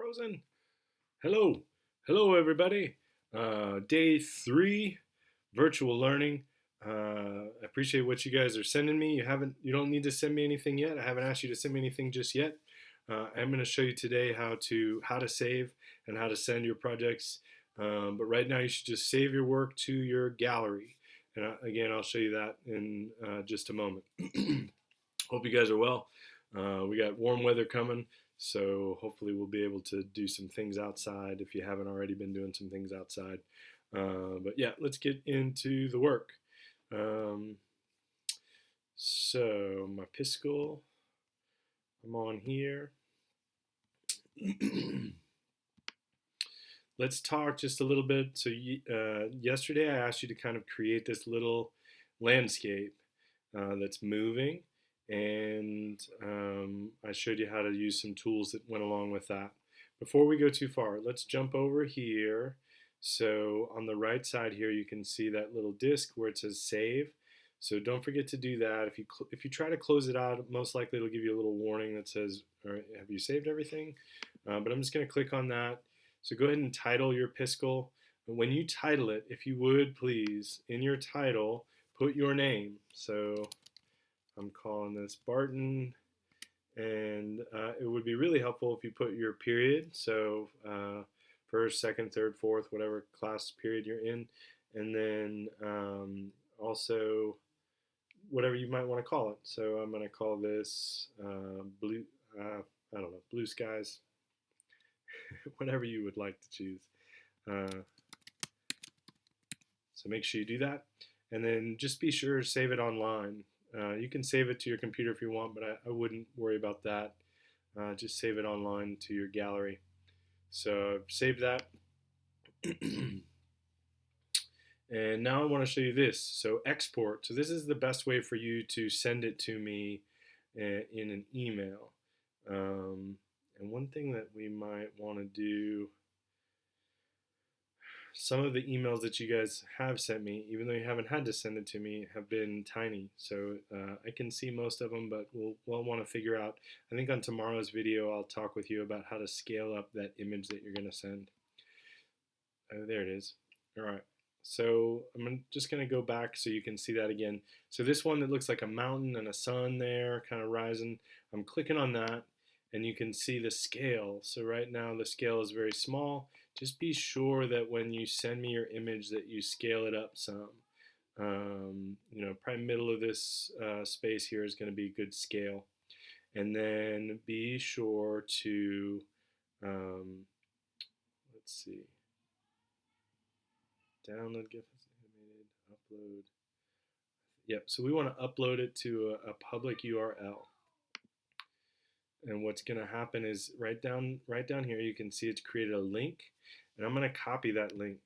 frozen. Hello, hello everybody. Day 3, virtual learning. I appreciate what you guys are sending me. You don't need to send me anything yet. I haven't asked you to send me anything just yet. I'm going to show you today how to save and how to send your projects. But right now, you should just save your work to your gallery. And again, I'll show you that in just a moment. Hope you guys are well. We got warm weather coming, so hopefully we'll be able to do some things outside if you haven't already been doing some things outside. But yeah, let's get into the work. So my Piskel, I'm on here. Let's talk just a little bit. So yesterday I asked you to kind of create this little landscape that's moving, and I showed you how to use some tools that went along with that. Before we go too far, let's jump over here. So on the right side here, you can see that little disc where it says save. So don't forget to do that. If you try to close it out, most likely it'll give you a little warning that says, all right, have you saved everything? But I'm just going to click on that. So go ahead and title your Piskel. And when you title it, if you would please, in your title, put your name. So I'm calling this Barton, and it would be really helpful if you put your period. So first, second, third, fourth, whatever class period you're in, and then also whatever you might want to call it. So I'm going to call this blue. I don't know, blue skies. Whatever you would like to choose. So make sure you do that, and then just be sure to save it online. You can save it to your computer if you want, but I wouldn't worry about that. Just save it online to your gallery. So save that. And now I want to show you this. So export. So this is the best way for you to send it to me in an email. And one thing that we might want to do, some of the emails that you guys have sent me, even though you haven't had to send it to me, have been tiny. So I can see most of them, but we'll want to figure out. I think on tomorrow's video, I'll talk with you about how to scale up that image that you're going to send. There it is. All right. So I'm just going to go back so you can see that again. So this one that looks like a mountain and a sun there kind of rising, I'm clicking on that, and you can see the scale. So right now the scale is very small. Just be sure that when you send me your image that you scale it up some. Probably middle of this space here is going to be a good scale. And then be sure to, let's see, download GIF animated, upload. Yep, so we want to upload it to a public URL. And what's going to happen is right down here, you can see it's created a link, and I'm going to copy that link.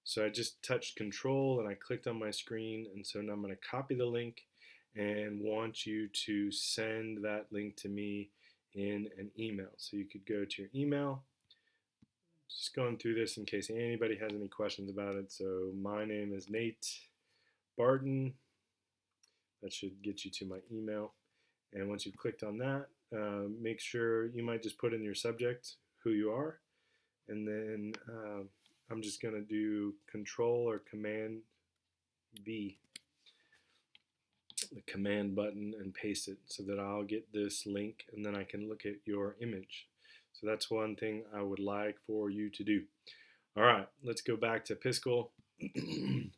So I just touched control and I clicked on my screen, and so now I'm going to copy the link and want you to send that link to me in an email. So you could go to your email. Just going through this in case anybody has any questions about it. So my name is Nate Barton. That should get you to my email. And once you've clicked on that, make sure you might just put in your subject, who you are, and then I'm just going to do Control or Command V, the command button, and paste it so that I'll get this link and then I can look at your image. So that's one thing I would like for you to do. All right, let's go back to Piskel. I'm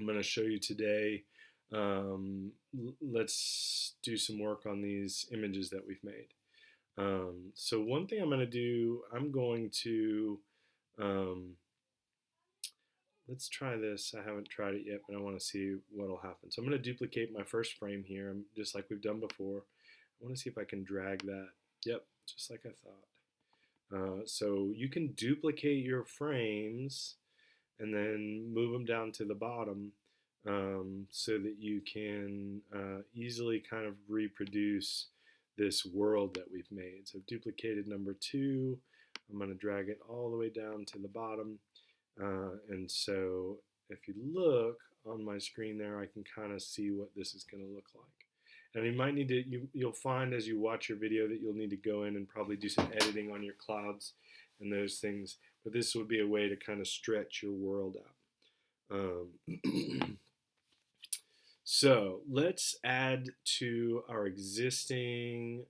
going to show you today. Let's do some work on these images that we've made. So one thing I'm going to do, let's try this. I haven't tried it yet, but I want to see what will happen. So I'm going to duplicate my first frame here, just like we've done before. I want to see if I can drag that. Yep, just like I thought. So you can duplicate your frames and then move them down to the bottom so that you can easily kind of reproduce this world that we've made. So I've duplicated number 2. I'm going to drag it all the way down to the bottom. And so if you look on my screen there, I can kind of see what this is going to look like. And you might need to, you'll find as you watch your video that you'll need to go in and probably do some editing on your clouds and those things. But this would be a way to kind of stretch your world out. So let's add to our existing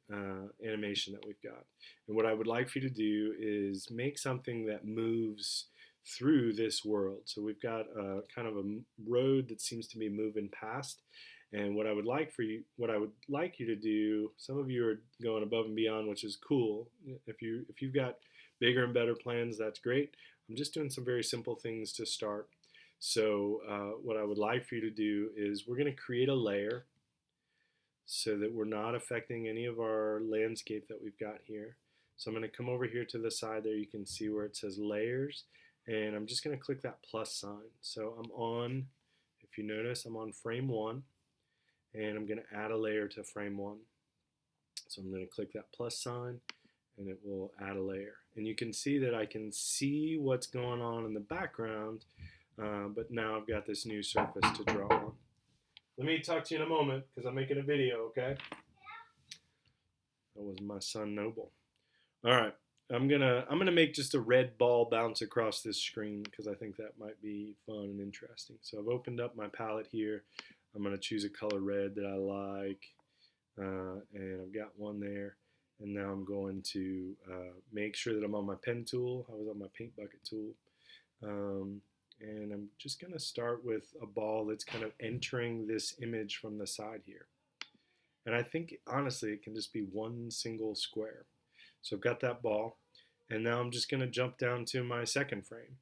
animation that we've got. And what I would like for you to do is make something that moves through this world. So we've got kind of a road that seems to be moving past. And what I would like you to do, some of you are going above and beyond, which is cool. If you've got bigger and better plans, that's great. I'm just doing some very simple things to start. So what I would like for you to do is we're going to create a layer so that we're not affecting any of our landscape that we've got here. So I'm going to come over here to the side there. You can see where it says layers, and I'm just going to click that plus sign. So I'm on, if you notice, I'm on frame 1, and I'm going to add a layer to frame 1. So I'm going to click that plus sign, and it will add a layer. And you can see that I can see what's going on in the background, but now I've got this new surface to draw on. Let me talk to you in a moment because I'm making a video, okay? That was my son Noble. All right, I'm gonna make just a red ball bounce across this screen because I think that might be fun and interesting. So I've opened up my palette here. I'm gonna choose a color red that I like, and I've got one there. And now I'm going to make sure that I'm on my pen tool. I was on my paint bucket tool. And I'm just going to start with a ball that's kind of entering this image from the side here. And I think, honestly, it can just be one single square. So I've got that ball. And now I'm just going to jump down to my second frame.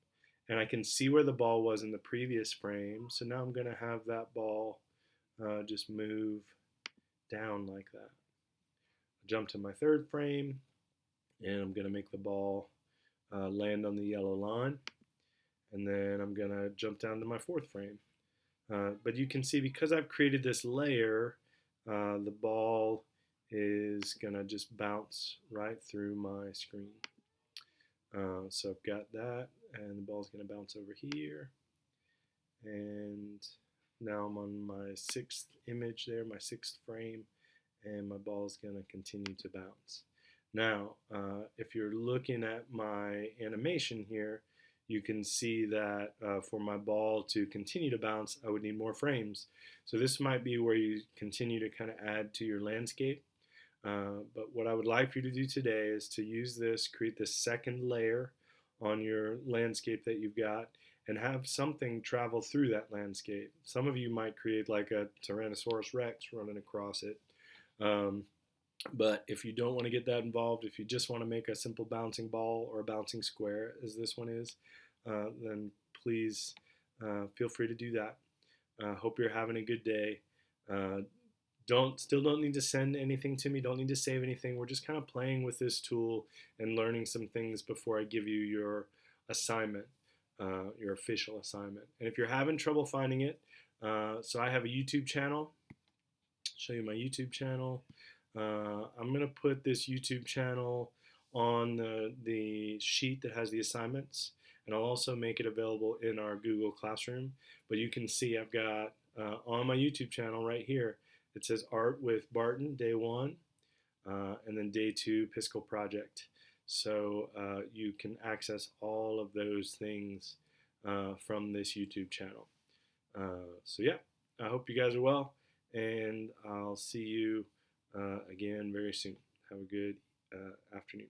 And I can see where the ball was in the previous frame. So now I'm going to have that ball just move down like that. Jump to my third frame, and I'm going to make the ball land on the yellow line, and then I'm going to jump down to my fourth frame. But you can see because I've created this layer, the ball is going to just bounce right through my screen. So I've got that, and the ball's going to bounce over here, and now I'm on my sixth image there, my sixth frame, and my ball is going to continue to bounce. Now, if you're looking at my animation here, you can see that for my ball to continue to bounce, I would need more frames. So this might be where you continue to kind of add to your landscape. But what I would like for you to do today is to use this, create this second layer on your landscape that you've got, and have something travel through that landscape. Some of you might create like a Tyrannosaurus Rex running across it. But if you don't want to get that involved, if you just want to make a simple bouncing ball or a bouncing square, as this one is, then please feel free to do that. Hope you're having a good day. Still don't need to send anything to me. Don't need to save anything. We're just kind of playing with this tool and learning some things before I give you your assignment, your official assignment. And if you're having trouble finding it, so I have a YouTube channel. Show you my YouTube channel. I'm going to put this YouTube channel on the sheet that has the assignments, and I'll also make it available in our Google Classroom. But you can see I've got on my YouTube channel right here, it says Art with Barton, Day 1, and then Day 2, Piskel Project. So you can access all of those things from this YouTube channel. So yeah, I hope you guys are well, and I'll see you again very soon. Have a good afternoon.